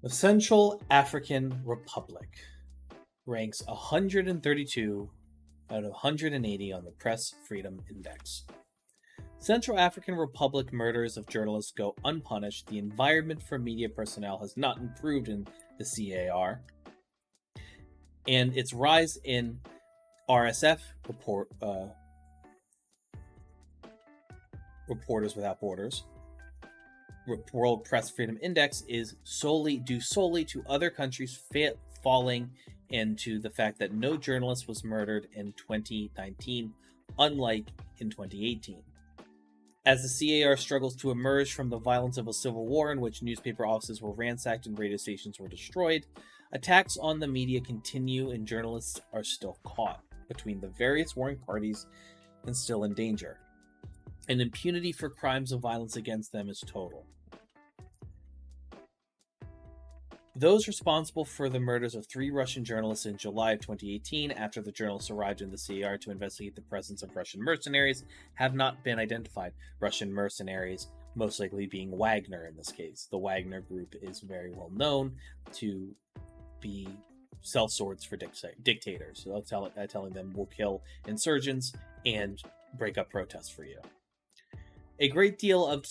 The Central African Republic ranks 132 out of 180 on the Press Freedom Index. Central African Republic murders of journalists go unpunished. The environment for media personnel has not improved in the CAR. And its rise in RSF Reporters Without Borders, World Press Freedom Index, is due solely to other countries falling and to the fact that no journalist was murdered in 2019, unlike in 2018. As the CAR struggles to emerge from the violence of a civil war in which newspaper offices were ransacked and radio stations were destroyed, attacks on the media continue and journalists are still caught between the various warring parties and still in danger. And impunity for crimes of violence against them is total. Those responsible for the murders of 3 Russian journalists in July of 2018, after the journalists arrived in the CAR to investigate the presence of Russian mercenaries, have not been identified. Russian mercenaries, most likely being Wagner in this case. The Wagner group is very well known to sell swords for dictators. So telling them we'll kill insurgents and break up protests for you. A great deal of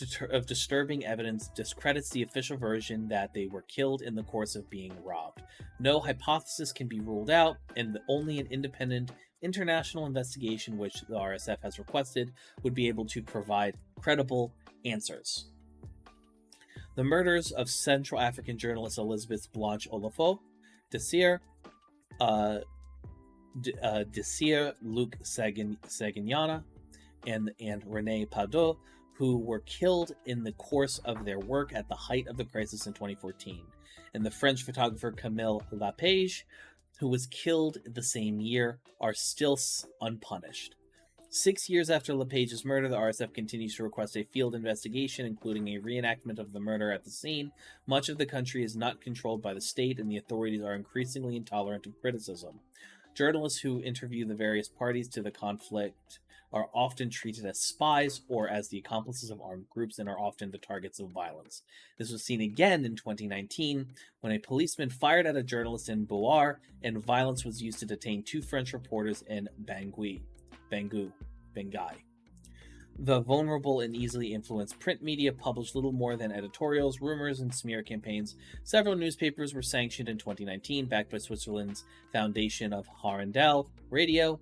disturbing evidence discredits the official version that they were killed in the course of being robbed. No hypothesis can be ruled out, and only an independent international investigation, which the RSF has requested, would be able to provide credible answers. The murders of Central African journalist Elizabeth Blanche Olofo, Desir Luc Saganyana, and René Padot, who were killed in the course of their work at the height of the crisis in 2014, and the French photographer Camille Lapage, who was killed the same year, are still unpunished. 6 years after Lapage's murder, the RSF continues to request a field investigation, including a reenactment of the murder at the scene. Much of the country is not controlled by the state, and the authorities are increasingly intolerant of criticism. Journalists who interview the various parties to the conflict are often treated as spies or as the accomplices of armed groups and are often the targets of violence. This was seen again in 2019 when a policeman fired at a journalist in Bouar and violence was used to detain 2 French reporters in Bangui. The vulnerable and easily influenced print media published little more than editorials, rumors, and smear campaigns. Several newspapers were sanctioned in 2019, backed by Switzerland's Foundation of Harandel Radio.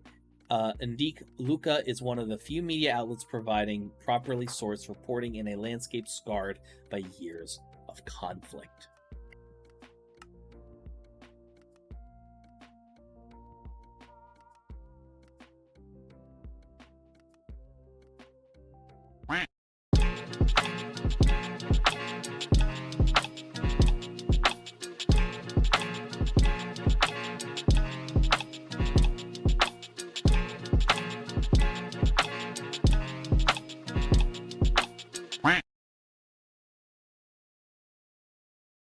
Indique Luca is one of the few media outlets providing properly sourced reporting in a landscape scarred by years of conflict.